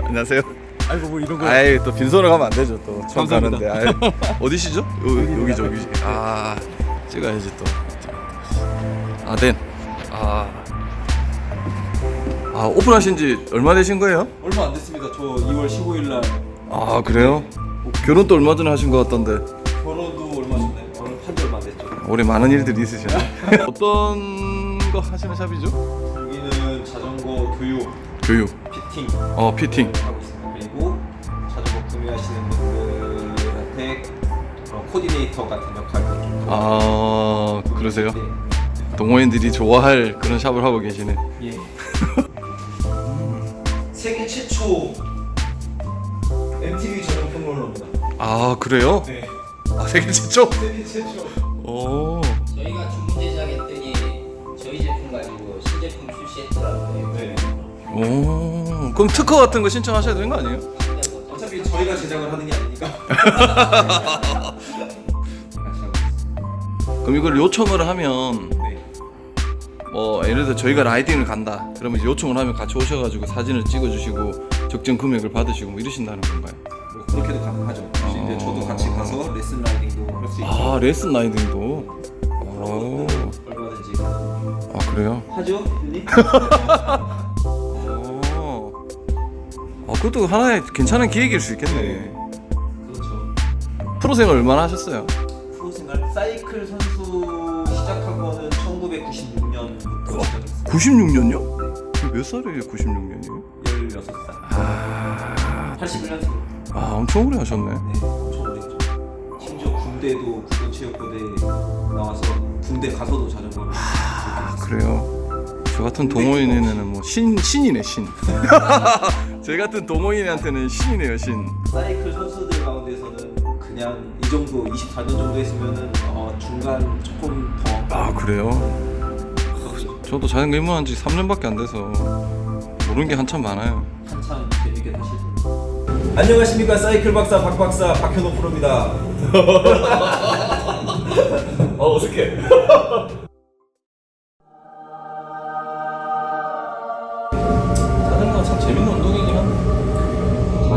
안녕하세요. 아이고 뭐 이런 거. 아이 또 빈손으로 가면 안 되죠. 또 처음 감사합니다. 가는데. 어디시죠? 여기죠. 아 찍어야지 또. 아덴. 오픈하신 지 얼마 되신 거예요? 얼마 안 됐습니다. 저 2월 15일 날 아 그래요? 결혼도 얼마 전에 하신 것 같던데. 결혼도 얼마 전에 한지 얼마 안 됐죠. 올해 많은 일들이 있으시네. 어떤 거 하시는 샵이죠? 여기는 자전거 교육, 교육. 피팅 피팅. 하고 있습니다. 그리고 자전거 구매하시는 분들한테 그런 코디네이터 같은 역할도 좀 그러세요? 네. 동호인들이 좋아할 그런 샵을 하고 계시네. 예. 세계 최초 MTV 전용 평론러입니다. 아 그래요? 네. 세계 최초? 세계 최초. 오. 저희가 주문 제작했더니 저희 제품 가지고 신제품 출시했더라고요. 네. 오. 그럼 특허 같은 거 신청하셔야 되는 거 아니에요? 어차피 저희가 제작을 하는 게 아니니까. 그럼 이걸 요청을 하면 네. 예를 들어 저희가 라이딩을 간다. 그러면 이제 요청을 하면 같이 오셔가지고 사진을 찍어주시고 적정 금액을 받으시고 뭐 이러신다는 건가요? 뭐 그렇게도 가능하죠. 이제 저도 같이 가서 레슨 라이딩도 할 수 있고. 레슨 라이딩도. 오. 얼마든지 가능합니다. 그래요? 하죠, 대표님? 그것도 하나의 괜찮은 기획일 수 있겠네. 그렇죠. 프로 생활 얼마나 하셨어요? 프로생활 사이클 선수 시작한 거는 1996년부터 시작했어요. 96년요? 몇 살이에요? 96년이요? 16살. 81년생. 엄청 오래 하셨네. 네, 엄청 오래했죠. 심지어 군대도 국가체육부대 나와서 군대 가서도 자전거를. 그래요. 저 같은 동호인에는 뭐 신이네 신. 제 같은 동호인한테는 신이네요 신. 사이클 선수들 가운데서는 그냥 이 정도 24년 정도 했으면은 중간 조금 더. 그래요? 저도 자전거 입문한 지 3년밖에 안 돼서 모르는 게 한참 많아요. 한참 재밌게 타실 텐데. 안녕하십니까, 사이클 박사 박 박사 박현호 프로입니다. 어색해. 자전거가 참 재밌는 운동이긴 한데.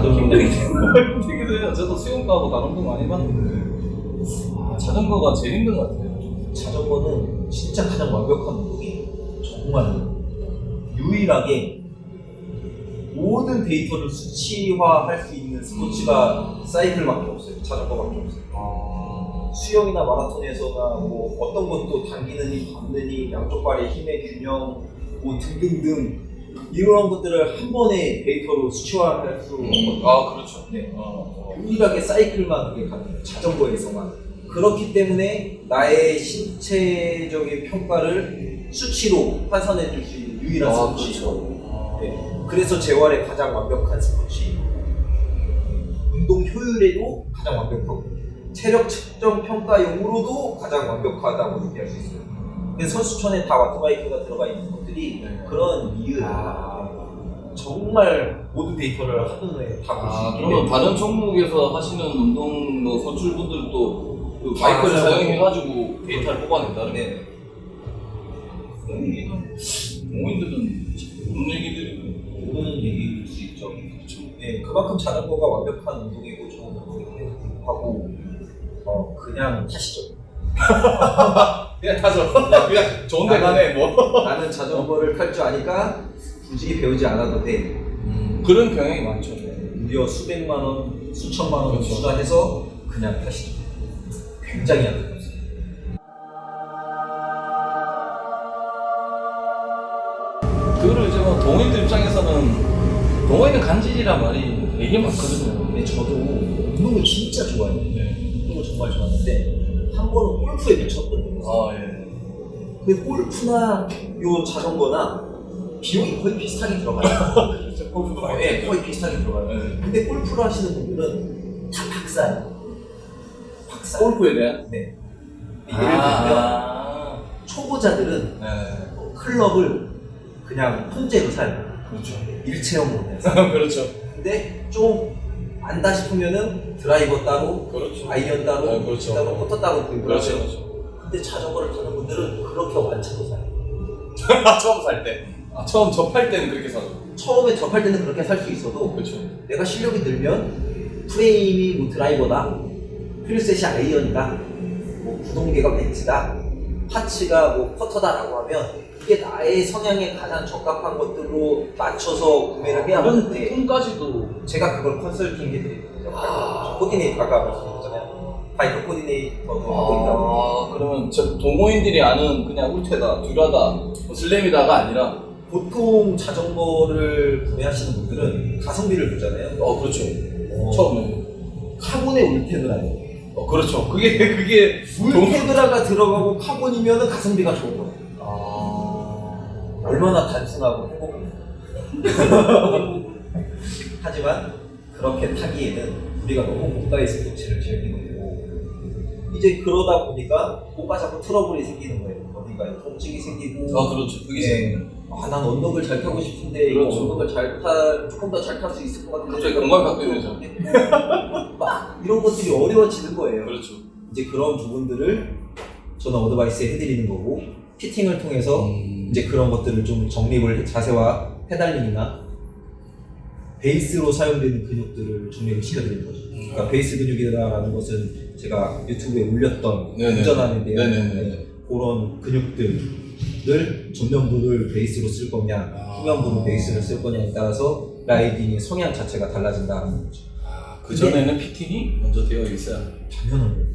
힘들기도 해요. 저도 수영 가고 다른 운동 많이 해봤는데 자전거가 제일 힘든 것 같아요. 자전거는 진짜 가장 완벽한 운동이에요. 정말 유일하게 모든 데이터를 수치화할 수 있는 스포츠가 사이클밖에 없어요. 자전거밖에 없어요. 수영이나 마라톤에서나 뭐 어떤 것도 당기는 힘, 밟는 힘, 양쪽 발의 힘의 균형, 뭐 등등등 이런 것들을 한 번에 데이터로 수치화할 수 없거든요. 그렇죠. 네. 유일하게 사이클만 그게 가능해요. 자전거에서만. 그렇기 때문에 나의 신체적인 평가를 수치로 환산해 줄 수 있는 유일한 스포츠. 그렇죠. 네. 그래서 재활에 가장 완벽한 스포츠. 운동 효율에도 가장 완벽하고 체력 측정 평가용으로도 가장 완벽하다고 얘기할 수 있어요. 근데 선수촌에 다 와트바이크가 들어가 있는 것들이 그런 이유예요. 정말 모든 데이터를 한눈에 다 볼 수 있기 그러면 때문에. 다른 종목에서 하시는 운동 선출분들도 그 바이크를 사용해가지고 데이터를 뽑아낸다는 네. 동호인들은 그런 얘기들이 모르는 얘기일 수 있죠. 그렇죠. 네, 그만큼 자전거가 완벽한 운동이고 좋은 운동이고 그냥 타시죠. 그냥 타죠. 그냥 좋은데 가네 뭐. 나는 자전거를 탈 줄 아니까 굳이 배우지 않아도 돼. 그런 경향이 많죠. 무려 수백만 원, 수천만 원 그렇죠. 투자해서 그냥 타시죠. 굉장히 아름답습니다. 그거를 이제 뭐 동호인들 입장에서는 동호인은 간질이란 말이 되게 많거든요. 근데 저도 운동을 진짜 좋아해요. 운동을 정말 좋아하는데 한 번은 골프에 미쳤거든요. 예. 근데 골프나 요 자전거나 비용이 거의 비슷하게 들어가요. 골프도 네, 거의 비슷하게 들어가요. 근데 골프를 하시는 분들은 다 박사예요. 박사. 골프에 대한? 네. 예를 들면 초보자들은 클럽을 그냥 통째로 사요. 그렇죠. 일체형으로 해서. 그렇죠. 근데 좀 안다 싶으면은 드라이버 따로, 그렇죠. 아이언 따로, 그렇죠. 따로, 포터 따로 구입을 그렇죠. 하죠. 그렇죠. 근데 자전거를 타는 분들은 그렇게 완차로 사요. 처음 살 때. 처음 접할 때는 그렇게 사죠. 처음에 접할 때는 그렇게 살 수 있어도 그렇죠. 내가 실력이 늘면 프레임이 뭐 드라이버다, 휠셋이 아이언이다, 뭐 구동계가 벤츠다, 파츠가 뭐 퍼터다라고 하면 이게 나의 성향에 가장 적합한 것들로 맞춰서 구매를 해야 그런 하는데 부분까지도 제가 그걸 컨설팅 해드리거든요. 코디네이터가 말씀드렸잖아요. 바이크 코디네이터도 하고 있다고. 그러면 저 동호인들이 아는 그냥 울테다, 듀라다, 뭐 슬램이다가 아니라 보통 자전거를 구매하시는 분들은 가성비를 보잖아요. 그렇죠. 어, 처음에 카본의 울테그라요. 그렇죠. 그게 울테그라가 들어가고 카본이면 가성비가 좋은 거예요. 얼마나 단순하고 행복해요. 하지만 그렇게 타기에는 우리가 너무 고가의 스포츠를 즐기고 있고 이제 그러다 보니까 뭐가 자꾸 트러블이 생기는 거예요. 어딘가에 통증이 생기고 그렇죠. 그게 난 언덕을 잘 타고 싶은데 이거 그렇죠. 언덕을 조금 더 잘 탈 수 있을 것 같은데 갑자기 공간이 바뀌어야죠. 막 이런 것들이 어려워지는 거예요. 그렇죠. 이제 그런 부분들을 저는 어드바이스에 해드리는 거고 피팅을 통해서 이제 그런 것들을 좀 정립을 자세와 페달링이나 베이스로 사용되는 근육들을 정립을 시켜드리는 거죠. 그러니까 베이스 근육이라는 것은 제가 유튜브에 올렸던 네네. 운전하는데요. 네네네. 그런 근육들을 전면부를 베이스로 쓸 거냐, 후면부를 베이스를 쓸 거냐에 따라서 라이딩의 성향 자체가 달라진다는 거죠. 그 전에는 피팅이 먼저 되어 있어야. 당연한 거예요.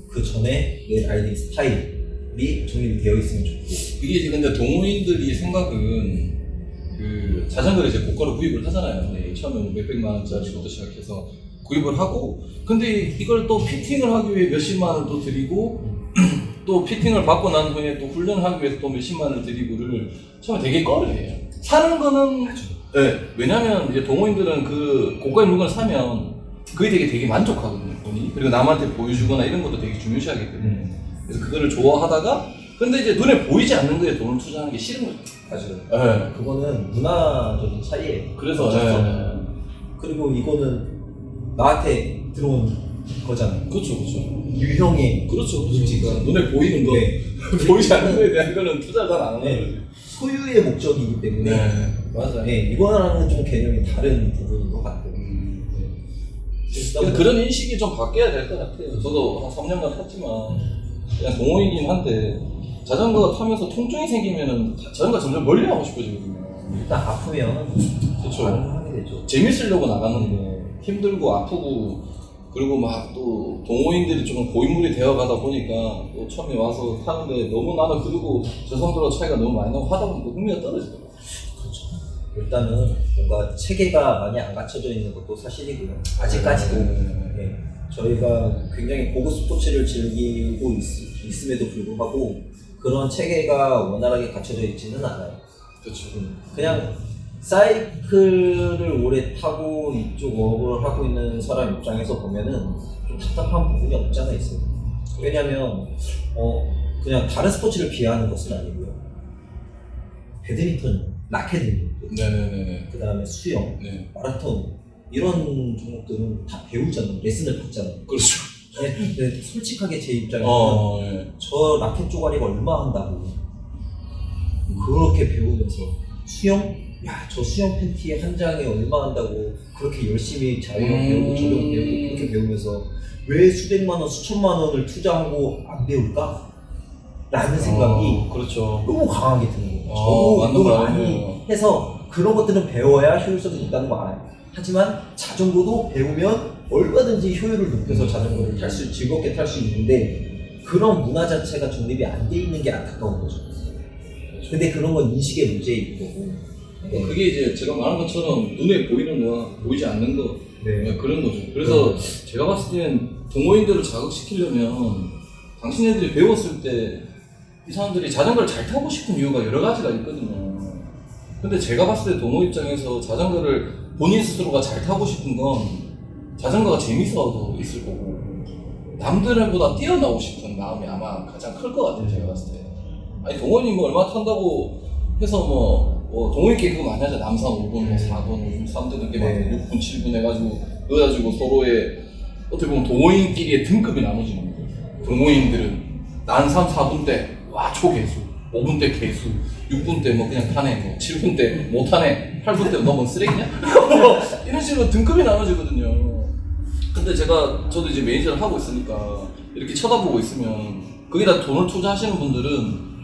그 전에 내 라이딩 스타일이 정립이 되어 있으면 좋고. 이게 이제 근데 동호인들이 생각은 그 자전거를 이제 고가로 구입을 하잖아요. 네, 처음에 몇백만 원짜리부터 시작해서 구입을 하고, 근데 이걸 또 피팅을 하기 위해 몇십만 원을 또 드리고, 또 피팅을 받고 난 후에 또 훈련하기 위해서 또 몇십만 원을 드리고를 처음에 되게 꺼려해요. 사는 거는 네, 왜냐면 이제 동호인들은 그 고가의 물건을 사면 그게 되게 만족하거든요, 본인이. 그리고 남한테 보여주거나 이런 것도 되게 중요시하기 때문에. 그래서 그거를 좋아하다가, 근데 이제 눈에 보이지 않는 거에 돈을 투자하는 게 싫은 거죠. 맞아요. 네. 그거는 문화적인 차이예요. 그래서 어쩔 수 없는. 그리고 이거는 나한테 들어온 거잖아요. 그렇죠. 유형의 그렇죠. 물질가 눈에 보이는 거, 네. 보이지 않는 거에 대한 거는 투자를 잘 안 하는 네. 거죠. 소유의 목적이기 때문에 맞아요. 네, 이거랑은 좀 개념이 다른 부분인 것 같아요. 그러니까 그런 인식이 좀 바뀌어야 될 것 같아요. 저도 한 3년간 탔지만 그냥 동호인이긴 한데 자전거 타면서 통증이 생기면은 자전거 점점 멀리 하고 싶어지거든요. 일단 아프면 그렇죠. 하게 되죠. 재밌으려고 나갔는데 힘들고 아프고, 그리고 막 또 동호인들이 좀 고인물이 되어가다 보니까 또 처음에 와서 타는데 너무 나는 그리고 저 사람들과 차이가 너무 많이 나고 하다 보니까 흥미가 떨어지더라고요. 그렇죠. 일단은 뭔가 체계가 많이 안 갖춰져 있는 것도 사실이고요. 아직까지도 네. 저희가 굉장히 고급 스포츠를 즐기고 있음에도 불구하고 그런 체계가 원활하게 갖춰져 있지는 않아요. 그렇죠. 그냥 사이클을 오래 타고 이쪽 워크를 하고 있는 사람 입장에서 보면은 좀 답답한 부분이 없지 않아 있어요. 왜냐면 그냥 다른 스포츠를 비하하는 것은 아니고요. 배드민턴, 라켓 운동, 네네네. 그 다음에 수영, 네. 마라톤 이런 종목들은 다 배우잖아요. 레슨을 받잖아요. 그렇죠. 근데 솔직하게 제 입장에서는 예. 저 라켓 쪼가리가 얼마 한다고 그렇게 배우면서 수영? 야, 저 수영 팬티에 한 장에 얼마 한다고 그렇게 열심히 자유형 배우고 조경 배우고 그렇게 배우면서 왜 수백만 원, 수천만 원을 투자하고 안 배울까? 라는 생각이 그렇죠. 너무 강하게 드는 거예요. 맞는 저도 운동을 말이에요. 많이 해서 그런 것들은 배워야 효율성이 있다는 거 알아요. 하지만 자전거도 배우면 얼마든지 효율을 높여서 자전거를 즐겁게 탈 수 있는데 그런 문화 자체가 정립이 안 돼 있는 게 안타까운 거죠. 근데 그런 건 인식의 문제인 거고. 그게 이제 제가 말한 것처럼 눈에 보이는 거와 보이지 않는 거, 네. 그런 거죠. 그래서 제가 봤을 때는 동호인들을 자극시키려면 당신네들이 배웠을 때 이 사람들이 자전거를 잘 타고 싶은 이유가 여러 가지가 있거든요. 근데 제가 봤을 때 동호 입장에서 자전거를 본인 스스로가 잘 타고 싶은 건 자전거가 재밌어도 있을 거고 남들보다 뛰어나고 싶은 마음이 아마 가장 클 것 같아요. 제가 봤을 때. 아니 동호인이 뭐 얼마 탄다고 해서 동호인끼리 그거 많이 하죠. 남산 5분, 뭐 4분, 요즘 사람들은 게 막 6분, 7분 해가지고 넣어가지고 서로의 어떻게 보면 동호인끼리의 등급이 나눠지는 거예요. 동호인들은 난 3, 4분 때 와 초계수, 5분 대 개수, 6분 대 뭐 그냥 타네, 뭐 7분 대 못 타네, 8분 대 너 뭐 쓰레기냐? 뭐 이런 식으로 등급이 나눠지거든요. 근데 저도 이제 매니저를 하고 있으니까 이렇게 쳐다보고 있으면 거기다 돈을 투자하시는 분들은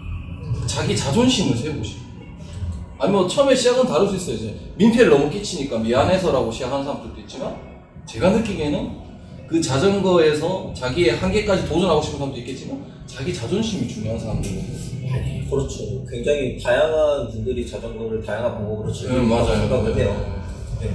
자기 자존심을 세우고 싶어요. 아니 뭐 처음에 시작은 다를 수 있어요. 이제 민폐를 너무 끼치니까 미안해서라고 시작하는 사람들도 있지만 제가 느끼기에는 그 자전거에서 자기의 한계까지 도전하고 싶은 사람도 있겠지만 자기 자존심이 중요한 사람들은 그렇죠. 굉장히 다양한 분들이 자전거를 다양한 방법으로 즐기고 맞아요. 생각을 해요. 네.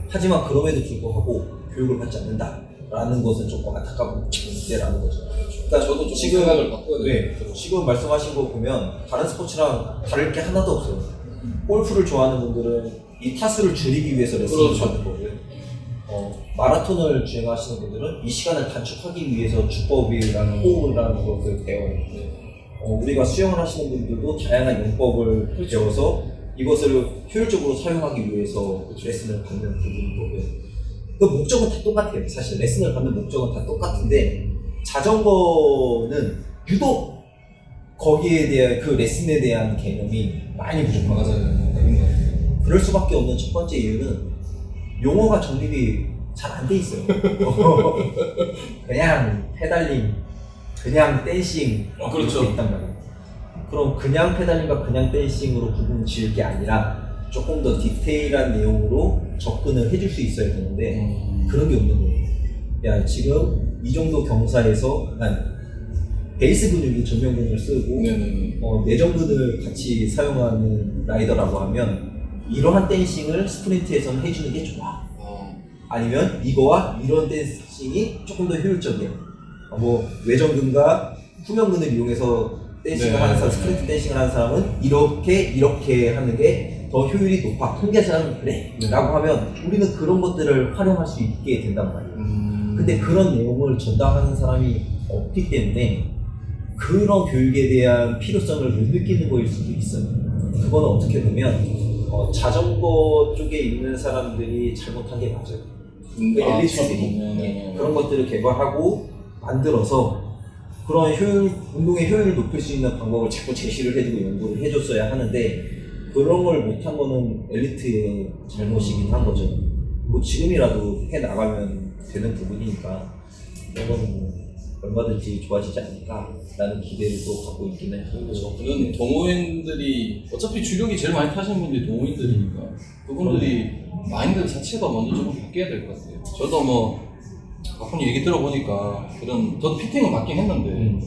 하지만 그럼에도 불구하고 교육을 받지 않는다라는 것은 조금 안타까운 문제라는 거죠. 그러니까 저도 좀 생각을 바꿔야 돼요. 네, 지금 말씀하신 거 보면 다른 스포츠랑 다를 게 하나도 없어요. 골프를 좋아하는 분들은 이 타수를 줄이기 위해서 레슨을 그렇죠. 받는 거고요. 마라톤을 주행하시는 분들은 이 시간을 단축하기 위해서 주법이라는 호흡이라는 것을 배워요. 우리가 수영을 하시는 분들도 다양한 용법을 배워서 이것을 효율적으로 사용하기 위해서 레슨을 받는 부분인 거고요. 그 목적은 다 똑같아요. 사실 레슨을 받는 목적은 다 똑같은데 자전거는 유독 거기에 대한 그 레슨에 대한 개념이 많이 부족합니다. 맞아요. 그럴 수밖에 없는 첫 번째 이유는 용어가 정립이 잘 안 돼 있어요. 그냥 페달링, 그냥 댄싱 그렇죠. 이렇게 있단 말이에요. 그럼 그냥 페달링과 그냥 댄싱으로 구분 지을 게 아니라 조금 더 디테일한 내용으로 접근을 해줄 수 있어야 되는데 그런 게 없는 거예요. 야 지금 이 정도 경사에서 난 베이스 근육이 전면근을 쓰고 내전근을 같이 사용하는 라이더라고 하면 이러한 댄싱을 스프린트에서는 해주는 게 좋아. 아니면 이거와 이런 댄싱이 조금 더 효율적이야. 뭐 외전근과 후면근을 이용해서 댄싱을 하는 사람, 스프린트 댄싱을 하는 사람은 이렇게 하는 게 더 효율이 높아. 통계상 그래. 라고 하면 우리는 그런 것들을 활용할 수 있게 된단 말이에요. 근데 그런 내용을 전달하는 사람이 없기 때문에 그런 교육에 대한 필요성을 못 느끼는 거일 수도 있어요. 그거는 어떻게 보면 자전거 쪽에 있는 사람들이 잘못한 게 맞아요. 엘리트들이 그런 것들을 개발하고 만들어서 그런 운동의 효율을 높일 수 있는 방법을 자꾸 제시를 해주고 연구를 해줬어야 하는데 그런 걸 못한 거는 엘리트의 잘못이긴 한 거죠. 뭐 지금이라도 해 나가면 되는 부분이니까 이런 거는 뭐 얼마든지 좋아지지 않을까라는 기대를 또 갖고 있긴 해요. 저는 동호인들이 어차피 주력이 제일 많이 타시는 분들이 동호인들이니까 그분들이 마인드 자체가 먼저 좀 바뀌어야 될 것 같아요. 저도 뭐 가끔씩 얘기 들어보니까 저도 피팅은 받긴 했는데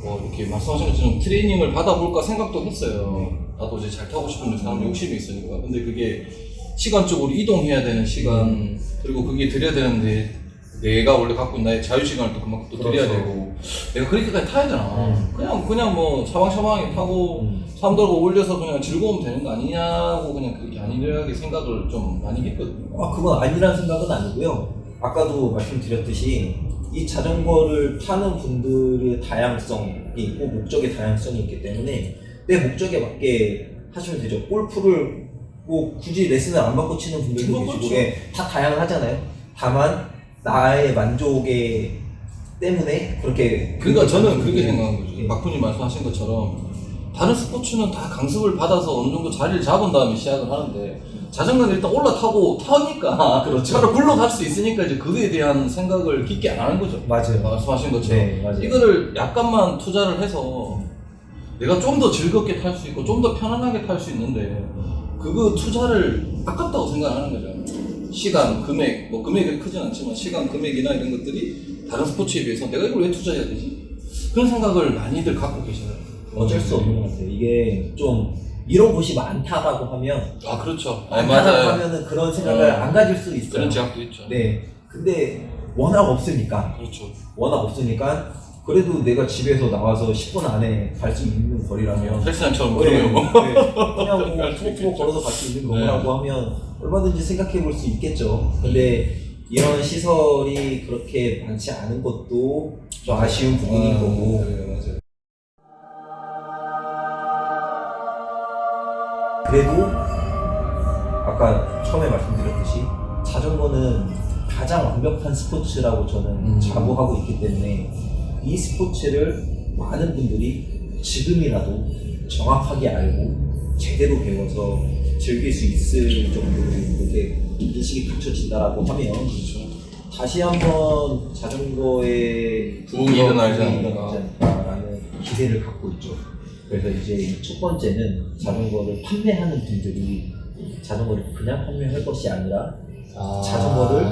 뭐 이렇게 말씀하신 것처럼 트레이닝을 받아볼까 생각도 했어요. 나도 이제 잘 타고 싶은 사람 욕심이 있으니까. 근데 그게 시간적으로 이동해야 되는 시간 그리고 그게 들여야 되는데 내가 원래 갖고 있는 나의 자유시간을 또 그만큼 또 드려야 되고 내가 그렇게까지 타야 되나 그냥 뭐 샤방샤방하게 타고 사람들하고 어울려서 그냥 즐거우면 되는 거 아니냐고 그냥 그렇게 안일하게 생각을 좀 많이 했거든요. 그건 아니라는 생각은 아니고요. 아까도 말씀드렸듯이 이 자전거를 타는 분들의 다양성이 있고 목적의 다양성이 있기 때문에 내 목적에 맞게 하시면 되죠. 골프를 뭐 굳이 레슨을 안 받고 치는 분들도 계시고 다 다양하잖아요. 다만 나의 만족에 때문에 그렇게 그러니까 저는 그렇게 생각한 거죠. 박훈이 말씀하신 것처럼 다른 스포츠는 다 강습을 받아서 어느 정도 자리를 잡은 다음에 시작을 하는데 자전거는 일단 올라타고 타니까 차로 굴러갈 수 있으니까 이제 그거에 대한 생각을 깊게 안 하는 거죠. 맞아요. 말씀하신 것처럼 네, 맞아요. 이거를 약간만 투자를 해서 내가 좀 더 즐겁게 탈 수 있고 좀 더 편안하게 탈 수 있는데 그거 투자를 아깝다고 생각하는 거죠. 시간, 금액, 뭐 금액이 크진 않지만 시간, 금액이나 이런 것들이 다른 스포츠에 비해서 내가 이걸 왜 투자해야 되지? 그런 생각을 많이들 갖고 계시더라고요. 어쩔 수 없는 것 같아요. 이게 좀 이런 곳이 많다라고 하면 그렇죠. 많다라고 하면은 그런 생각을 안 가질 수 있어요. 그런 제약도 있죠. 네. 근데 워낙 없으니까 그래도 내가 집에서 나와서 10분 안에 갈 수 있는 거리라면 헬스장처럼 그냥 뭐 그러면 투벅투벅 걸어서 갈 수 있는 거라고 하면 얼마든지 생각해 볼 수 있겠죠. 근데 이런 시설이 그렇게 많지 않은 것도 좀 아쉬운 부분인 거고. 네, 맞아요. 그래도 아까 처음에 말씀드렸듯이 자전거는 가장 완벽한 스포츠라고 저는 자부하고 있기 때문에 이 스포츠를 많은 분들이 지금이라도 정확하게 알고 제대로 배워서 즐길 수 있을 정도로 이렇게 인식이 갖춰진다라고 하면 다시 한번 자전거의 부흥이 일어나지 않을까라는 기대를 갖고 있죠. 그래서 이제 첫 번째는 자전거를 판매하는 분들이 자전거를 그냥 판매할 것이 아니라 자전거를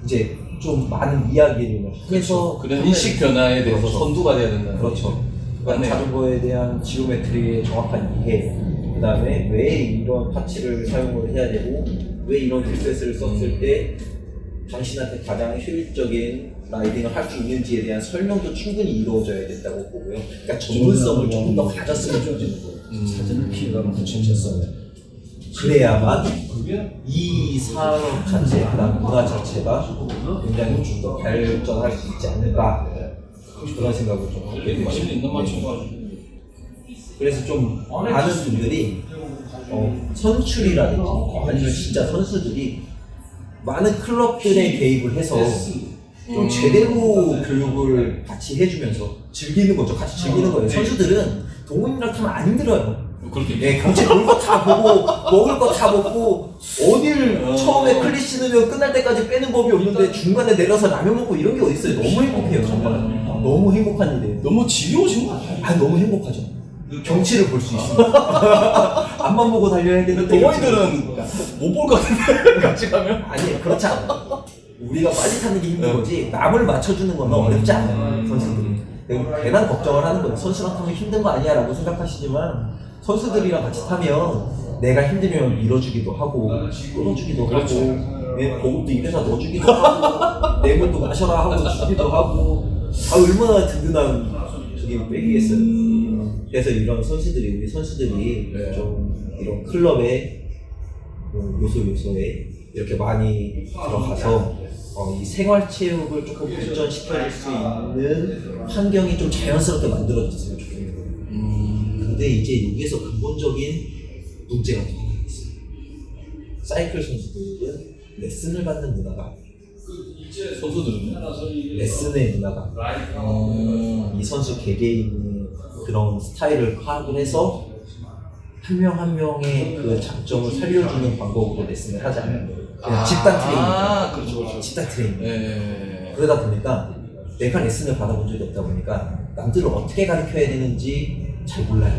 이제 좀 많은 이야기를 해서 그런 인식 변화에 대해서 그렇죠. 선두가 돼야 된다. 그렇죠. 그러니까 맞네요. 자전거에 대한 지오메트리의 정확한 이해, 그 다음에 왜 이런 파츠를 사용을 해야 되고 왜 이런 힐셋을 썼을 때 당신한테 가장 효율적인 라이딩을 할 수 있는지에 대한 설명도 충분히 이루어져야 된다고 보고요. 그러니까 전문성을 조금 더 가졌으면 좋겠는 거예요. 사진을 피해가면서 진짜성을. 그래야만 이 산업 자체, 그다음 문화 자체가 굉장히 좀 더 발전할 수 있지 않을까 그런 생각을 좀 하게 됩니다. 관심 있는 맞춤. 그래서 좀 많은 분들이 선출이라든지 아니면 진짜 선수들이 많은 클럽들에 개입을 해서 좀 제대로 교육을 같이 해주면서 즐기는 거죠. 같이 즐기는 거예요. 선수들은 동호인이랑 타면 안 힘들어요. 그렇게. 네, 경치 볼 거 다 보고 먹을 거 다 먹고 어딜 처음에 클리치 넣으면 끝날 때까지 빼는 법이 없는데 중간에 내려서 라면 먹고 이런 게 어딨어요. 너무 행복해요. 정말 너무 행복한 일이에요. 너무 지겨우신 거 아니에요? 너무 행복하죠. 경치를 볼 수 있습니다. 앞만 보고 달려야 되는데 동호인들은 못 볼 것 같은데 같이 가면? 아니 그렇지 않아. 우리가 빨리 타는 게 힘든 거지 남을 맞춰주는 건 어렵지 않아요. 선수들이 괜한 걱정을 하는 거예요. 선수랑 타면 힘든 거 아니야 라고 생각하시지만 선수들이랑 같이 타면 내가 힘들면 밀어주기도 하고 끌어주기도 그렇죠. 하고 보급도 입에다 넣어주기도 하고 내 물도 마셔라 하고 주기도 하고 얼마나 든든한 저기 맥이겠어요. 그래서 이런 선수들이 우리 선수들이 네. 좀 이런 클럽의 요소에 이렇게 많이 들어가서 이 생활체육을 조금 발전시켜줄 수 있는 환경이 좀 자연스럽게 만들어졌으면 좋겠는 거예요. 근데 이제 여기에서 근본적인 문제가 또 하나 있어요. 사이클 선수들은 레슨을 받는 문화가 선수들은 레슨의 문화가 이 선수 개개인의 그런 스타일을 파악을 해서 한 명 한 명의 그 장점을 살려주는 방법으로 레슨을 하지 않는 거예요. 그냥 집단 트레이닝. 그렇죠, 그렇죠. 집단 트레이닝. 네. 그러다 보니까 내가 레슨을 받아본 적이 없다 보니까 남들을 어떻게 가르쳐야 되는지 잘 몰라요.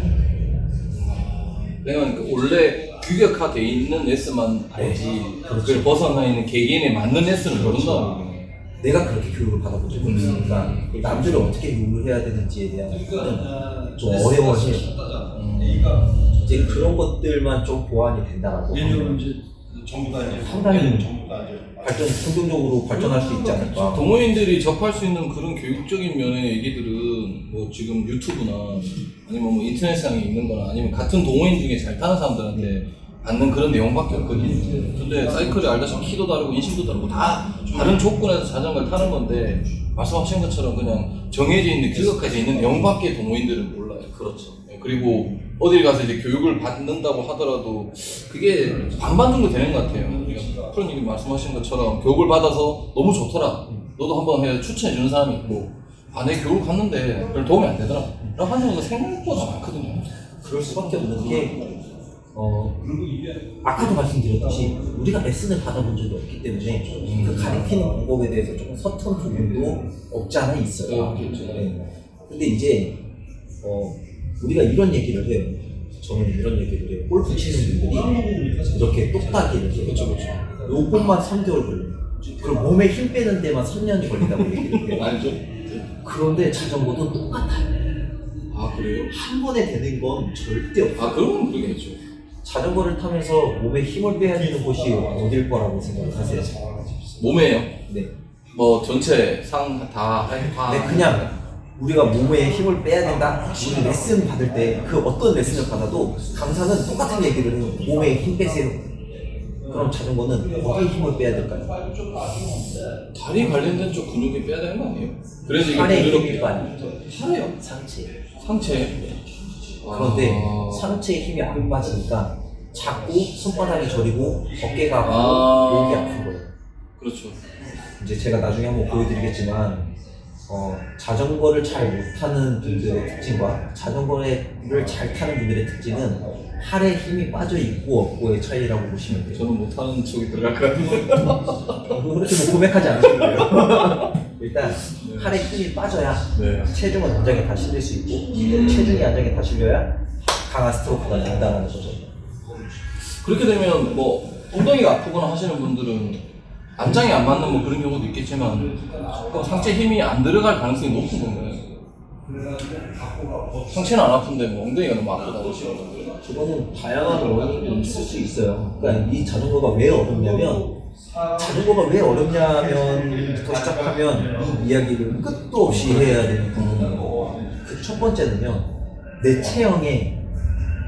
내가 그러니까 원래 규격화되어 있는 레슨만 알지 그렇죠. 그걸 벗어나 있는 개개인에 맞는 레슨을 모른다. 내가 그렇게 교육을 받아본 적이 없으니까 남들을 어떻게 교육을 해야 되는지에 대한 부분은 좀 어려워해요. 이제 그런 것들만 좀 보완이 된다라고 하면 상당히 발전, 긍정적으로 발전할 수 있지 않을까. 동호인들이 접할 수 있는 그런 교육적인 면의 얘기들은 뭐 지금 유튜브나 아니면 뭐 인터넷상에 있는 거나 아니면 같은 동호인 중에 잘 타는 사람들한테 받는 그런 내용밖에 없거든요. 근데 사이클이 알다시피 키도 다르고 인식도 다르고 다 다른 조건에서 자전거를 타는 건데 말씀하신 것처럼 그냥 정해져 있는 규격화되어 있는 내용밖에 동호인들은 몰라요. 그렇죠. 그리고 어딜 가서 이제 교육을 받는다고 하더라도 그게 반반 정도 되는 것 같아요. 프로님이 말씀하신 것처럼 교육을 받아서 너무 좋더라. 너도 한번 해 추천해 주는 사람이 있고 내 교육을 갔는데 별 도움이 안 되더라. 라고 하는 경우가 생각보다 많거든요. 그럴 수밖에 없는 게 아까도 말씀드렸듯이 우리가 레슨을 받아본 적이 없기 때문에 그 가리키는 방법에 대해서 조금 서툰 부분도 없지 않아 있어요. 그렇죠. 네. 근데 이제 우리가 이런 얘기를 해요. 저는 이런 얘기를 해요. 골프 치는 분들이 이렇게 똑딱이 이렇게 그렇죠. 요것만 3개월 걸려요. 그럼 몸에 힘 빼는 데만 3년이 걸린다고 얘기를 해요. 알죠? 그런데 자전거도 똑같아요. 아 그래요? 한 번에 되는 건 절대 없어요. 아 그러면 그러겠죠. 자전거를 타면서 몸에 힘을 빼야 되는 곳이 어딜 거라고 생각을 하세요? 몸에요? 네. 뭐 전체 상 다 네, 그냥 우리가 몸에 힘을 빼야 된다. 우리 레슨 받을 때 그 어떤 레슨을 받아도 강사는 똑같은 얘기를 해요. 몸에 힘 빼세요. 그럼 자전거는 어디에 힘을 빼야 될까요? 다리 관련된 쪽 근육이 빼야 되는 거 아니에요? 그래서 이게 팔에 부드럽게 힘이 아니죠. 팔에요? 상체. 상체. 그런데 아. 상체에 힘이 안 빠지니까 자꾸 손바닥이 저리고 어깨가 아프고 아. 목이 아픈 거예요. 그렇죠. 이제 제가 나중에 한번 보여드리겠지만 자전거를 잘 못타는 분들의 특징과 자전거를 잘 타는 분들의 특징은 팔에 힘이 빠져 있고 없고의 차이라고 보시면 돼요. 저는 못하는 쪽이 들어갈 것 같은데. 그렇게 뭐 고백하지 않으시면 돼요. 일단 팔에 힘이 빠져야 네. 체중은 안정에 다 실릴 수 있고 체중이 안정에 다 실려야 강한 스트로크가 난다는 거죠. 그렇게 되면 뭐 엉덩이가 아프거나 하시는 분들은 안장이 안 맞는 뭐 그런 경우도 있겠지만 그럼 상체 힘이 안 들어갈 가능성이 높은 건가요? 상체는 안 아픈데 뭐 엉덩이가 너무 아프다 그러시는 분들. 그거는 다양한 원인이 있을 수 있어요. 그러니까 이 자전거가 왜 어렵냐면 자전거가 왜 어렵냐면부터 시작하면 이 이야기를 끝도 없이 해야 되는 부분이고 그 첫 번째는요. 내 체형의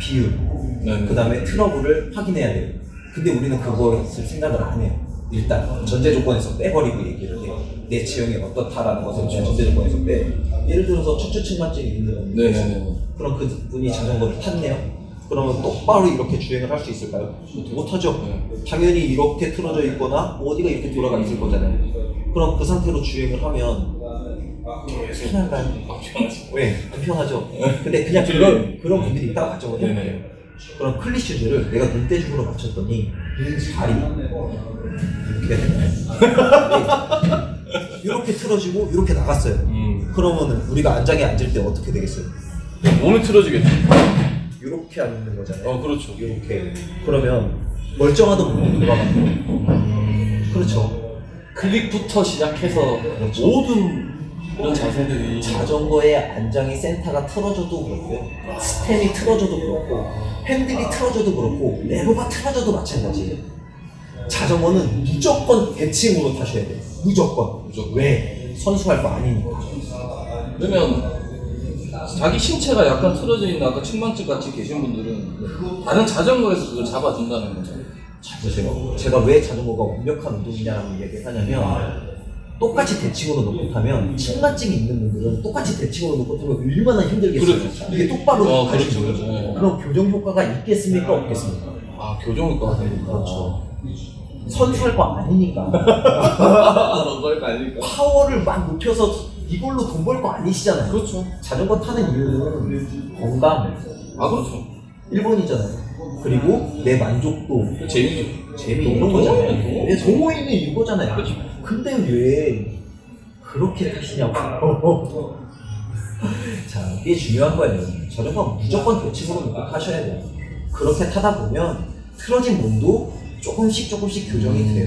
비율 네네. 그 다음에 트러블을 확인해야 돼요. 근데 우리는 그것을 생각을 안 해요. 일단 전제 조건에서 빼버리고 얘기를 해요. 내 체형이 어떻다라는 것을 전제 조건에서 빼. 예를 들어서 척추측만증이 있는 네네네. 그럼 그분이 자전거를 탔네요. 그러면 똑바로 이렇게 주행을 할 수 있을까요? 못하죠. 당연히 이렇게 틀어져 있거나 어디가 이렇게 돌아가 있을 거잖아요. 그럼 그 상태로 주행을 하면 편한가요? 왜? 안 편하죠. 근데 그냥 그런 분들이 있다고 가정을 해볼게요. 네네. 그럼 클리슈즈를 내가 눈대중으로 맞췄더니 발이 이렇게 되나요? 이렇게 틀어지고 이렇게 나갔어요. 그러면은 우리가 안장에 앉을 때 어떻게 되겠어요? 몸이 틀어지겠죠. 이렇게 앉는 거잖아요. 그렇죠. 이렇게. 그러면 멀쩡하던 몸이 돌아가는 그렇죠. 클릭부터 시작해서 그렇죠. 모든 이런 자세들이 자전거의 안장의 센터가 틀어져도 그렇고요. 스템이 틀어져도 그렇고 핸들이 틀어져도 그렇고 레버가 틀어져도 마찬가지예요. 자전거는 무조건 대칭으로 타셔야 돼요. 무조건. 왜? 선수할 거 아니니까. 그러면 자기 신체가 약간 틀어져 있는 아까 측만증 같이 계신 분들은 다른 자전거에서 그걸 잡아준다는 거죠. 제가 왜 자전거가 완벽한 운동이냐라고 얘기를 하냐면 똑같이 대칭으로 놓고 타면 측만증이 있는 분들은 똑같이 대칭으로 놓고 타면 얼마나 힘들겠어요. 그렇죠. 이게 똑바로 그렇죠, 타시는 그렇죠. 거죠. 그럼 교정 효과가 있겠습니까? 없겠습니까? 아 교정일까? 그렇죠. 선수할 거 아니니까. 그럴 거 아니니까. 파워를 막 높여서 이걸로 돈 벌 거 아니시잖아요. 그렇죠. 자전거 타는 이유는 건강, 아 그렇죠. 1번이잖아요. 그리고 내 만족도, 재미죠. 재미 이런 거잖아요. 동호회. 내 동호인은 이거잖아요. 그렇죠. 근데 왜 그렇게 타시냐고. 자, 이게 중요한 거예요. 자전거 무조건 대칭으로 놓고 타셔야 돼요. 그렇게 타다 보면 틀어진 몸도 조금씩 교정이 돼요.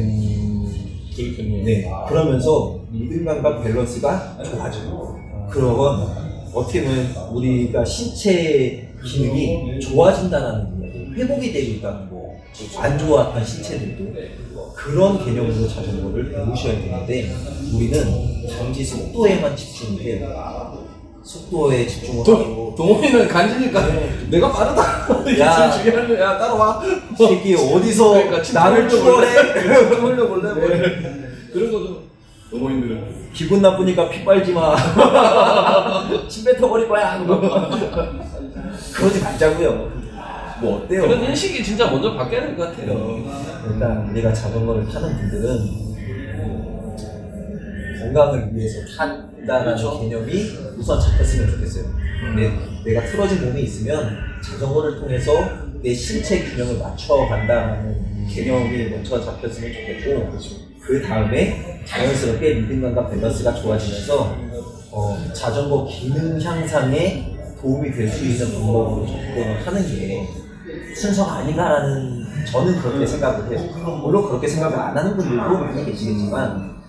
그렇군요. 네. 그러면서 리듬감과 밸런스가 좋아져요. 그러면 어떻게 보면 우리가 신체 기능이 좋아진다는 이야기, 회복이 되고 있다는 거, 안 좋았던 신체들도 그런 개념으로 자전거를 배우셔야 되는데 우리는 단지 속도에만 집중을 해요. 속도에 집중을 하고 동호인은 간지니까 내가 빠르다. 이게 야. 제일 중요한 거야. 따라와. 새끼 어디서 그러니까 침 나를 흘려볼래? 추월해? 좀 흘려볼래? 뭐. 그런 거죠. 동호인들은. 기분 나쁘니까 피 빨지 마. 침 뱉어버릴 거야. 그러지 말자고요. 뭐 어때요? 그런 인식이 진짜 먼저 바뀌어야 될 것 같아요. 일단 우리가 자전거를 타는 분들은 건강을 위해서 탄다는 그렇죠. 개념이 우선 잡혔으면 좋겠어요. 내가 틀어진 몸이 있으면 자전거를 통해서 내 신체 균형을 맞춰간다는 개념이 먼저 잡혔으면 좋겠고 그 다음에 자연스럽게 리듬감과 밸런스가 좋아지면서 자전거 기능 향상에 도움이 될 수 있는 방법으로 접근을 하는 게 순서가 아닌가라는 저는 그렇게 생각을 해요. 물론 그렇게 생각을 안 하는 분들도 많이 계시겠지만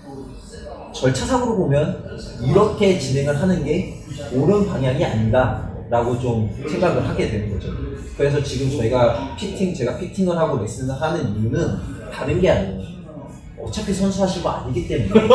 절차상으로 보면 이렇게 진행을 하는 게 옳은 방향이 아닌가라고 좀 생각을 하게 되는 거죠. 그래서 지금 제가 피팅을 하고 레슨을 하는 이유는 다른 게 아니에요. 어차피 선수하실 거 아니기 때문에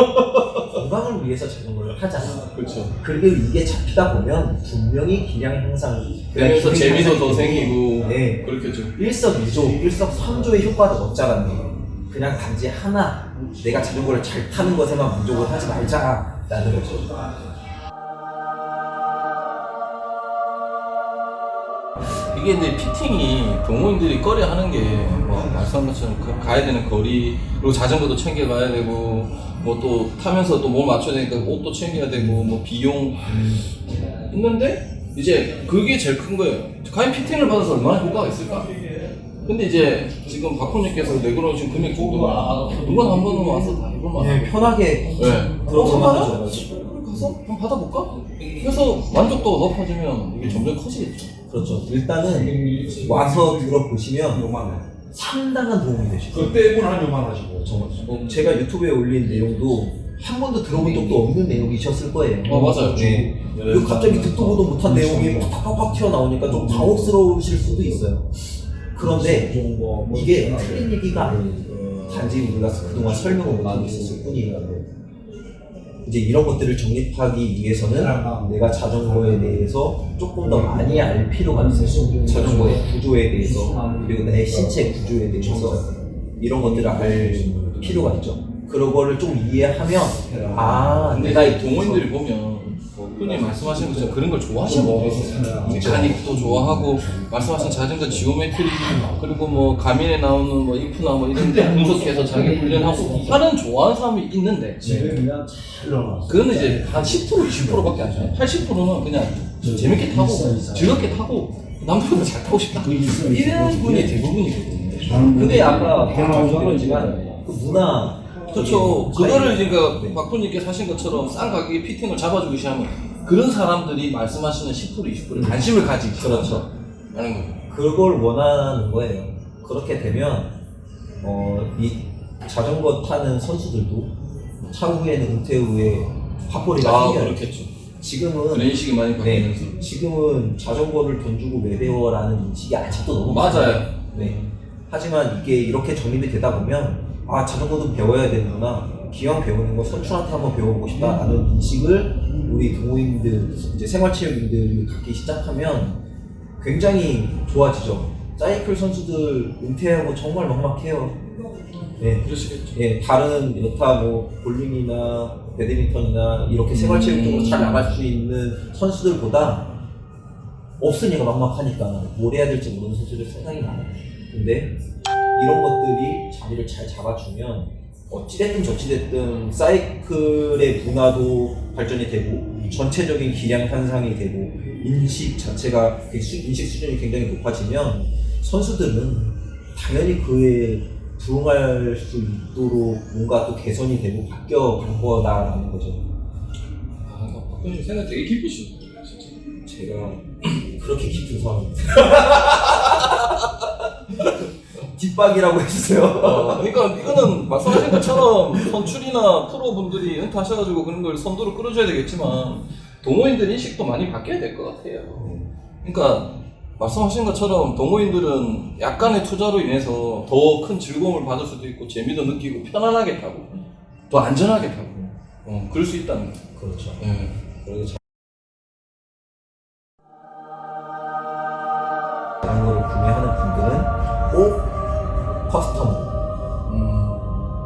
건강을 위해서 자전거를 하잖아요. 그렇죠. 그리고 이게 잡히다 보면 분명히 기량 향상 그래서 재미도 더 생기고 네. 그렇겠죠. 일석이조, 일석삼조의 효과를 얻자라는 그냥 단지 하나 내가 자전거를 잘 타는 것에만 만족을 하지 말자라는 거죠. 이게 이제 피팅이 동호인들이 꺼려 하는 게 뭐 말씀한 것처럼 가야 되는 거리, 그리고 자전거도 챙겨가야 되고 뭐 또 타면서 또 몸 맞춰야 되니까 옷도 챙겨야 되고 뭐 비용 있는데 이제 그게 제일 큰 거예요. 과연 피팅을 받아서 얼마나 효과가 있을까? 근데 이제 지금 박훈님께서 내걸어오신 금액 정도가 이건 한 번은 와서 다 해볼만 네, 하고 편하게 네. 들어가면 가서 하죠. 가서 한번 받아볼까? 그래서 만족도가 높아지면 이게 점점 커지겠죠. 그렇죠. 일단은 와서 들어보시면 상당한 도움이 되시죠. 그때 한 요만하시고 정말. 제가 유튜브에 올린 내용도 한 번도 들어본 적도 없는 내용이셨을 거예요. 맞아요. 네. 그리고 갑자기 듣도 보도 못한 내용이 팍팍팍 튀어나오니까 좀 당혹스러우실 수도 있어요. 그런데 이게 틀린 얘기가 아니에요. 단지 우리가 그동안 설명을 못 하고 있었을 뿐이에요. 이제 이런 것들을 정립하기 위해서는 내가 자전거에 대해서 조금 더 많이 알 필요가 있어요. 자전거의 구조에 대해서, 그리고 내 신체 구조에 대해서 이런 것들을 알 필요가 있죠. 그런 거를 좀 이해하면 근데 내가 이 동호인들이 보면 뭐 흔히 말씀하신 것처럼 그런 걸 좋아하시는 분들이 있어요. 메카닉도 좋아하고 말씀하신 자전거 지오메트리 그리고 뭐 가민에 나오는 뭐 인프나 뭐 이런 데 분석해서 자기 훈련하고 하는 좋아하는 사람이 있는데 그냥 잘 일어났어. 그거는 이제 한 10% 20%밖에 안 돼요. 80%는 그냥 재밌게 타고 즐겁게 타고 남들보다 잘 타고 싶다 이런 분이 대부분이거든요. 근데 아까 말씀드렸지만 그 문화 그렇죠. 그거를 그러니까 박훈님께서 하신 것처럼 싼 가격에 피팅을 잡아주기 시작하면 그런 사람들이 말씀하시는 10% 20%의 관심을 가지기 그렇죠. 하는 거예요. 그걸 원하는 거예요. 그렇게 되면 이 자전거 타는 선수들도 차후에는 은퇴 후에 화포리가 생겨요. 그렇겠죠. 지금은 그런 인식이 많이 바뀌면서 지금은 자전거를 돈 주고 매 배워라는 인식이 아직도 너무 맞아요. 많아요. 네. 하지만 이게 이렇게 정립이 되다 보면 자전거도 배워야 되는구나. 기왕 배우는 거 선출한테 한번 배워보고 싶다라는 인식을 우리 동호인들, 이제 생활체육인들이 갖기 시작하면 굉장히 좋아지죠. 사이클 선수들 은퇴하고 정말 막막해요. 네. 그러시겠죠. 예, 다른 여타 뭐 볼링이나 배드민턴이나 이렇게 생활체육적으로 잘 나갈 수 있는 선수들보다 없으니까 막막하니까 뭘 해야 될지 모르는 선수들이 상당히 많아요. 근데 이런 것들이 자리를 잘 잡아주면 어찌됐든 저찌됐든 사이클의 문화도 발전이 되고 전체적인 기량 향상이 되고 인식 자체가 인식 수준이 굉장히 높아지면 선수들은 당연히 그에 부응할 수 있도록 뭔가 또 개선이 되고 바뀌어 갈 거다라는 거죠. 박훈님 생각 되게 깊으시네요. 제가 그렇게 깊은 사람입니다. 뒷박이라고 해주세요. 그러니까 이거는 말씀하신 것처럼 선출이나 프로분들이 은퇴하셔가지고 그런 걸 선두로 끌어줘야 되겠지만 동호인들 인식도 많이 바뀌어야 될 것 같아요. 그러니까 말씀하신 것처럼 동호인들은 약간의 투자로 인해서 더 큰 즐거움을 받을 수도 있고 재미도 느끼고 편안하게 타고 더 안전하게 타고 그럴 수 있다는 거죠. 그렇죠. 그리고 자전거를 구매하는 분들은 꼭 커스텀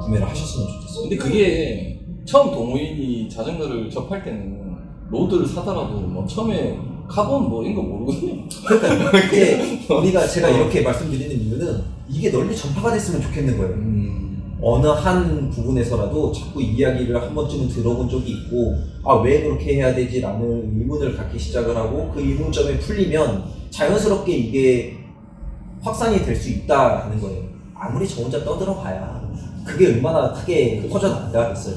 구매를 하셨으면 좋겠어요. 근데 그게 처음 동호인이 자전거를 접할 때는 로드를 사더라도 뭐 처음에 카본 뭐 이런 거 모르거든요. 그러니까 이게 우리가 제가 이렇게 말씀드리는 이유는 이게 널리 전파가 됐으면 좋겠는 거예요. 어느 한 부분에서라도 자꾸 이야기를 한 번쯤은 들어본 적이 있고 왜 그렇게 해야 되지? 라는 의문을 갖기 시작을 하고 그 의문점이 풀리면 자연스럽게 이게 확산이 될 수 있다라는 거예요. 아무리 저 혼자 떠들어봐야 그게 얼마나 크게 퍼져나가겠어요.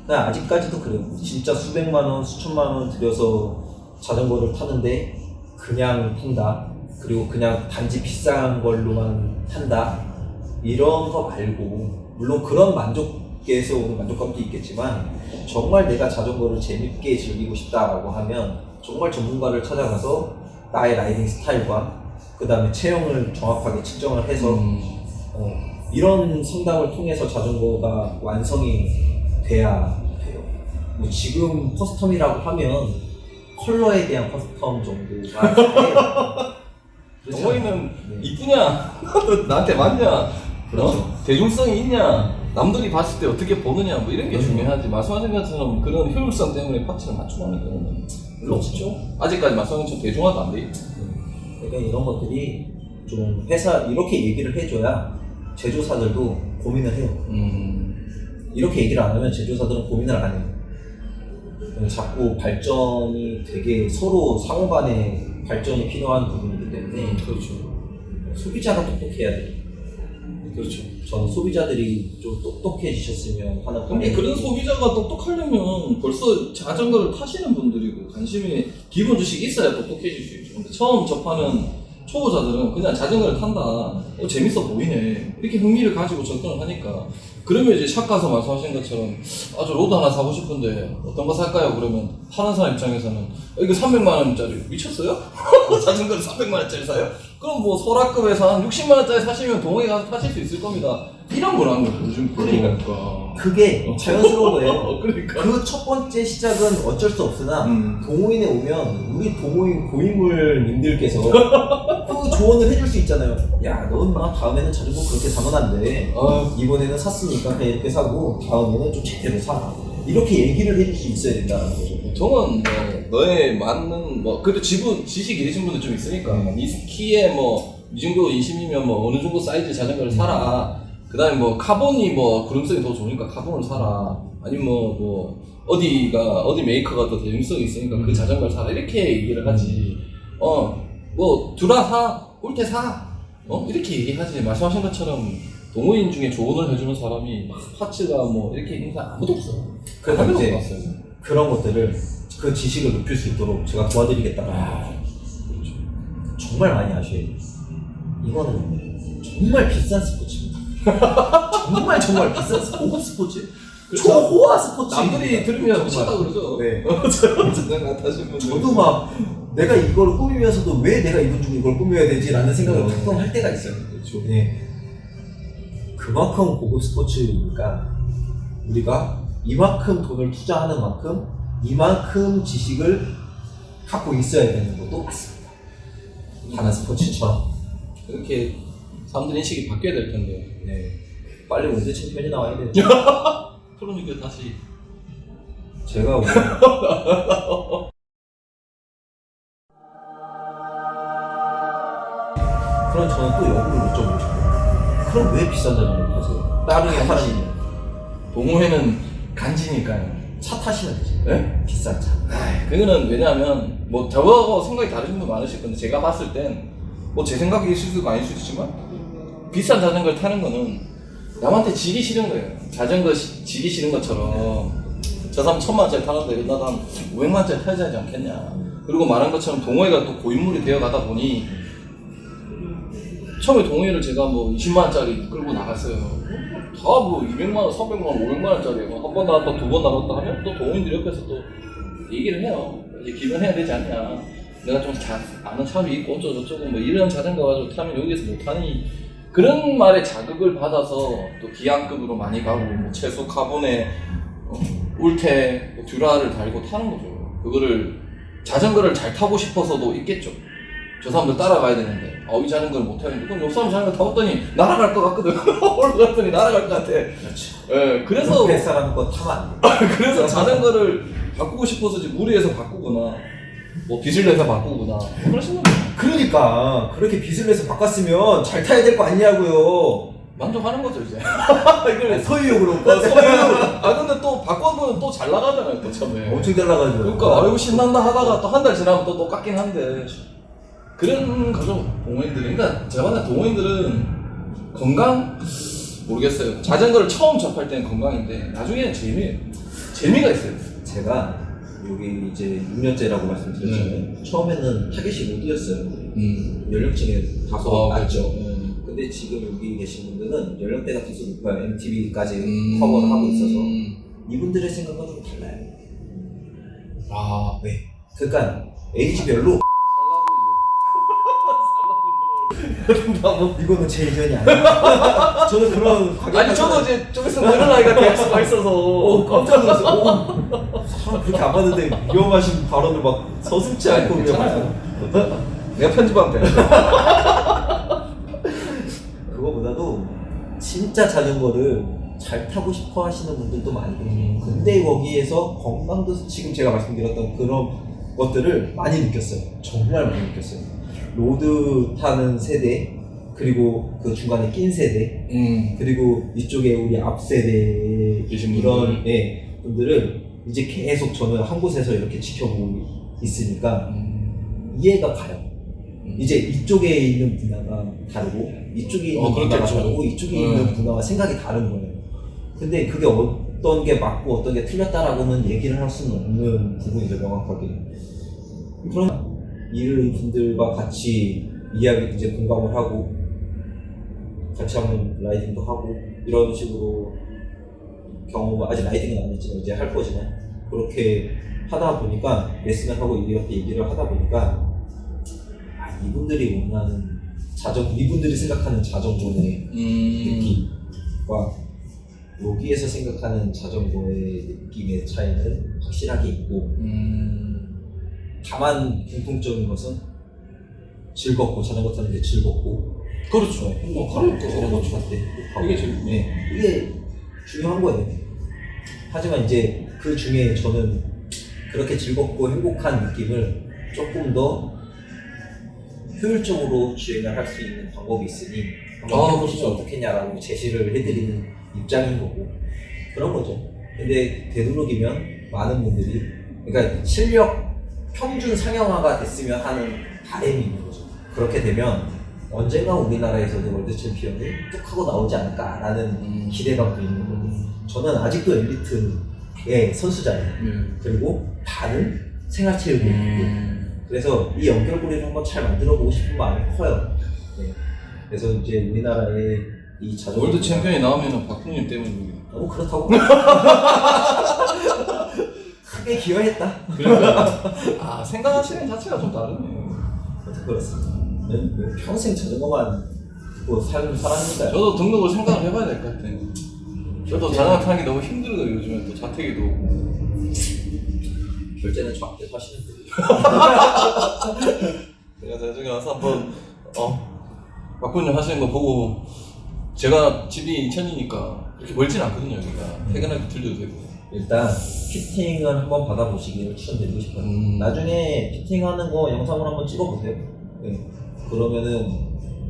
아직까지도 그래요. 진짜 수백만 원, 수천만 원 들여서 자전거를 타는데 그냥 탄다. 그리고 그냥 단지 비싼 걸로만 탄다. 이런 거 말고 물론 그런 만족에서 오는 만족감도 있겠지만 정말 내가 자전거를 재밌게 즐기고 싶다라고 하면 정말 전문가를 찾아가서 나의 라이딩 스타일과 그 다음에 체형을 정확하게 측정을 해서 이런 상담을 통해서 자전거가 완성이 돼야 돼요. 뭐 지금 커스텀이라고 하면 컬러에 대한 커스텀 정도가 돼요. 동호인은 이쁘냐? 나한테 맞냐? 그렇죠. 대중성이 있냐? 남들이 봤을 때 어떻게 보느냐? 뭐 이런 게 중요하지. 말씀하신 것처럼 그런 효율성 때문에 파츠를 맞춰가는 경우는 별로 없죠. 아직까지 말씀하신 것처럼 대중화도 안 돼 있고. 그러니까 이런 것들이 좀 회사 이렇게 얘기를 해줘야 제조사들도 고민을 해요. 이렇게 얘기를 안 하면 제조사들은 고민을 안 해요. 자꾸 발전이 되게 서로 상호 간에 발전이 필요한 부분이기 때문에 그렇죠. 소비자가 똑똑해야 돼요. 그렇죠. 저는 소비자들이 좀 똑똑해지셨으면 하는 근데 그런 소비자가 똑똑하려면 벌써 자전거를 타시는 분들이고 관심이 기본 주식이 있어야 똑똑해질 수 있죠. 근데 처음 접하는 초보자들은 그냥 자전거를 탄다. 재밌어 보이네. 이렇게 흥미를 가지고 접근을 하니까. 그러면 이제 샵 가서 말씀하신 것처럼 저 로드 하나 사고 싶은데 어떤 거 살까요? 그러면 파는 사람 입장에서는 이거 300만 원짜리 미쳤어요? 자전거를 300만 원짜리 사요? 그럼 뭐 소라급에서 한 60만 원짜리 사시면 동호회 가서 타실 수 있을 겁니다. 이런 거라는 거죠. 요즘 그러니까. 그게 자연스러운 거예요. 그러니까. 그 첫 번째 시작은 어쩔 수 없으나 동호인에 오면 우리 동호인 고인물님들께서 그 조언을 해줄 수 있잖아요. 야, 넌 다음에는 자전거 그렇게 사면 안 돼. 이번에는 샀으니까 그냥 이렇게 사고 다음에는 좀 제대로 사. 이렇게 얘기를 해줄 수 있어야 된다는 거죠. 보통은 뭐 너의 맞는 뭐 그래도 지식 있으신 분들 좀 있으니까 이 키에 뭐 이 정도 인심이면 뭐 어느 정도 사이즈 자전거를 사라. 그다음에 뭐 카본이 뭐 구름성이 더 좋으니까 카본을 사라. 아니면 뭐 어디 메이커가 더 대중성이 있으니까 그 자전거를 사라. 이렇게 얘기를 하지. 뭐 두라 사, 꿀테 사. 이렇게 얘기하지. 말씀하신 것처럼 동호인 중에 조언을 해주는 사람이 파츠가 뭐 이렇게 있는 사람 아무도 없어요. 그래서 이제 봤어요. 그런 것들을 그 지식을 높일 수 있도록 제가 도와드리겠다는 그렇죠. 정말 많이 아셔야 돼요. 이거는 정말 비싼 스포츠입니다. 정말 비싼 고급 스포츠. 그렇죠. 초호화 스포츠. 남들이 들으면 미쳤다 그러죠. 네. 자전거 타신 분들. 저도 막 내가 이걸 꾸미면서도 왜 내가 이돈 주고 이걸 꾸며야 되지라는 생각을 가끔 할 때가 있어요. 그렇죠. 네. 그만큼 고급 스포츠니까 우리가 이만큼 돈을 투자하는 만큼 이만큼 지식을 갖고 있어야 되는 것도 맞습니다. 다른 스포츠처럼. 이렇게 사람들 인식이 바뀌어야 될 텐데. 네. 빨리 월드 챔피언이 나와야 돼요. 그러니까 다시. 제가 오늘 그럼 저는 또 역으로 여쭤보고 그럼 왜 비싼 자전거를 타세요? 나중에 하시는 동호회는 간지니까요. 차 타시면 되지. 네? 비싼 차. 그거는 왜냐하면 뭐 저하고 생각이 다르신 분 많으실 건데 제가 봤을 땐 뭐 제 생각이 있을 수도 아닐 수도 있지만 비싼 자전거를 타는 거는 남한테 지기 싫은 거예요. 자전거 지기 싫은 것처럼 저 사람 1000만 원짜리 타는데 나도 한 500만 원짜리 타야 되지 않겠냐. 그리고 말한 것처럼 동호회가 또 고인물이 되어 가다 보니 처음에 동호회를 제가 뭐 20만 원짜리 끌고 나갔어요. 다 뭐 200만 원, 300만 원, 500만 원짜리 한 번 나갔다 두 번 나갔다 하면 또 동호인들 옆에서 또 얘기를 해요. 이제 기본해야 되지 않냐. 내가 좀 아는 차도 있고 어쩌고저쩌고 뭐 이런 자전거 가지고 타면 여기서 못 타니 그런 말에 자극을 받아서 또 기안급으로 많이 가고 뭐 최소 카본에 울테, 뭐 듀라를 달고 타는 거죠. 그거를 자전거를 잘 타고 싶어서도 있겠죠. 저 사람들 따라가야 되는데 이 자전거를 못 타는데 그럼 옆 사람 자전거 타봤더니 날아갈 것 같거든. 올라갔더니 날아갈 것 같아. 그렇죠. 예, 그래서 옆에 사람 거 타면 안 돼. 그래서 자전거를 바꾸고 싶어서 이제 무리해서 바꾸거나 뭐 빚을 내서 바꾸거나 그러시는 거예요. 그러니까 그렇게 빚을 내서 바꿨으면 잘 타야 될 거 아니냐고요. 만족하는 거죠 이제. 이걸 소유욕으로. 근데 또 바꿔보면 또 잘 나가잖아요 또 처음에. 엄청 잘 나가죠. 그러니까 아이고 신난다 하다가 또 한 달 지나면 또 똑같긴 한데 그런 거죠 동호인들이. 그러니까 제가 봤을 때 동호인들은 건강 모르겠어요. 자전거를 처음 접할 때는 건강인데 나중에는 재미가 있어요. 제가 여기 이제 6년째라고 말씀드렸잖아요. 처음에는 타겟이 로드였어요. 연령층이 다소 낮죠. 근데 지금 여기 계신 분들은 연령대가 다소 높아요. MTB까지 커버를 하고 있어서 이분들의 생각은 좀 달라요. 네. 그러니까 에이지별로 이거는 제 의견이 아니에요. 저는 그런 아니 저도 이제 좀 있으면 그런 나이가 될 수가 있어서 깜짝 놀랐어요. 사람 그렇게 안 봤는데 위험하신 발언을 막 서슴지 않고 그냥 내가 편집하면 돼. 그거보다도 진짜 자전거를 잘 타고 싶어 하시는 분들도 많이 계세요. 근데 거기에서 건강도 지금 제가 말씀드렸던 그런 것들을 많이 느꼈어요. 정말 많이 느꼈어요. 로드 타는 세대, 그리고 그 중간에 낀 세대, 그리고 이쪽에 우리 앞 세대의 계신 이런 분들을 이제 계속 저는 한 곳에서 이렇게 지켜보고 있으니까 이해가 가요. 이제 이쪽에 있는 문화가 다르고 이쪽에 있는 문화가 그렇겠죠. 다르고 이쪽에 있는 문화와 생각이 다른 거예요. 근데 그게 어떤 게 맞고 어떤 게 틀렸다라고는 얘기를 할 수는 없는 부분이죠, 명확하게. 그럼 이 분들과 같이 이야기 이제 공감을 하고 같이 한번 라이딩도 하고 이런 식으로 경험을 아직 라이딩은 안 했지만 이제 할 거지만 그렇게 하다 보니까 레슨을 하고 이렇게 얘기를 하다 보니까 이분들이 원하는 이분들이 생각하는 자전거의 느낌과 여기에서 생각하는 자전거의 느낌의 차이는 확실하게 있고 다만 공통적인 것은 즐겁고 자전거 타는 게 즐겁고 그렇죠. 그러니까 자전거 탈 때 이게 제일 이게 중요한 거예요. 하지만 이제 그 중에 저는 그렇게 즐겁고 행복한 느낌을 조금 더 효율적으로 주행을 할 수 있는 방법이 있으니 한번 해보시면 그렇죠. 어떻겠냐라고 제시를 해드리는 입장인 거고 그런 거죠. 근데 되도록이면 많은 분들이 그러니까 실력 평균 상향화가 됐으면 하는 바람이 있는 거죠. 그렇게 되면 언젠가 우리나라에서도 월드 챔피언이 뚝 하고 나오지 않을까라는 기대감도 있는 거고 저는 아직도 엘리트의 선수잖아요. 그리고 반은 생활체육이고 그래서 이 연결고리를 한번 잘 만들어보고 싶은 마음이 커요. 네. 그래서 이제 우리나라의 이 자전거 월드 챔피언이 나오면은 박훈님 때문입니다. 그렇다고 크게 기여했다. 그러니까 생각하시는 자체가 좀 다르네. 그렇습니다. 평생 자전거만 뭐 사는 사람이니까요. 저도 등록을 생각을 해봐야 될 것 같아요. 저도 자전거 타는 게 너무 힘들어요. 요즘에 또 자택에도 오고. 결제는 저한테 하시는 분이 제가 나중에 와서 한번 박훈님 하시는 거 보고 제가 집이 인천이니까 그렇게 멀진 않거든요. 여기가 퇴근할 때 들려도 되고. 일단 피팅을 한번 받아보시기를 추천드리고 싶어요. 나중에 피팅하는 거 영상을 한번 찍어보세요. 네. 그러면은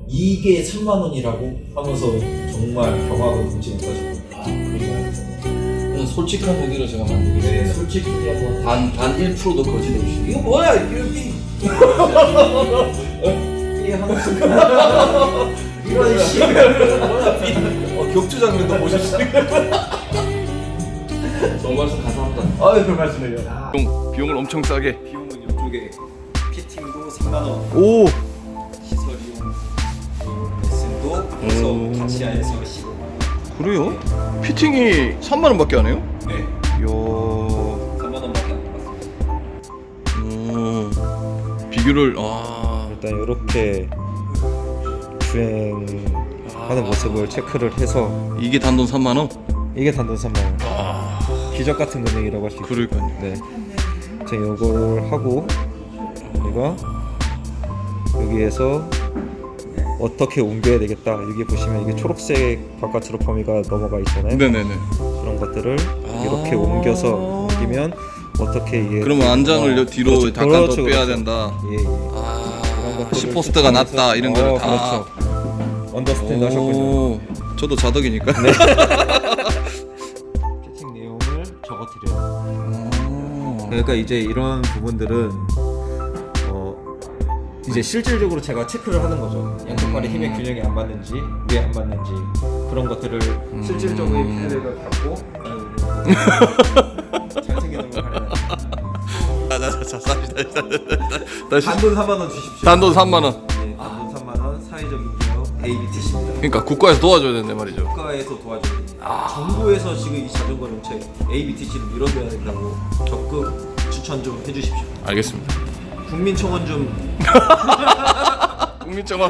이게 3만원이라고 하면서 정말 경악을 금치 못하실 거예요. 저는 솔직한 의견을 제가 만들겠습니다. 네, 솔직히 한번 단 1%도 거짓 없이. 이거 뭐야? 이게 이게 하는 순간 이런 씨 격투 장면도 보셨어요? 좋은 말씀 감사합니다. 아유 별 말씀을요. 비용을 엄청 싸게. 비용은 이쪽에 피팅도 3만원, 오. 시설 이용 레슨도 그래서 같이 해서 15만원. 그래요? 피팅이 3만 원밖에 안 해요? 네, 이야. 3만원밖에 안 받습니다. 비교를 일단 이렇게 주행하는 모습을 체크를 해서 이게 단돈 3만 원? 이게 단돈 3만 원. 기적 같은 금액이라고 할 수 있죠. 그러니까요. 네, 제가 이거를 하고 우리가 여기에서 어떻게 옮겨야 되겠다. 여기 보시면 이게 초록색 바깥으로 범위가 넘어가 있잖아요. 네네네. 그런 것들을 이렇게 옮겨서 옮기면 어떻게 이게 그러면 안장을 뒤로 그렇죠. 약간 그렇죠, 더 빼야 그렇죠. 된다. 예. 이런 것들을 시포스트가 낮다 이런 거를 다. 그렇죠. 언더스탠드 하셨군요. 오, 저도 자덕이니까. 피팅 내용을 적어드려요. 그러니까 이제 이런 부분들은 이제 실질적으로 제가 체크를 하는 거죠. 양쪽 발의 힘의 균형이 안 맞는지 왜 안 맞는지 그런 것들을 실질적으로 피드백을 받고 잘생기는 걸 하려면 단돈 3만 원 주십시오. 단돈 3만 원. 네, 단돈 3만 원 사회적인 기업 ABTC입니다. 그러니까 국가에서 도와줘야 된다 말이죠. 국가에서 도와줘야 됩니다. 정부에서 지금 이 자전거 정책 ABTC를 밀어줘야 된다고 적극 추천 좀 해주십시오. 알겠습니다. 국민청원 좀 국민청원.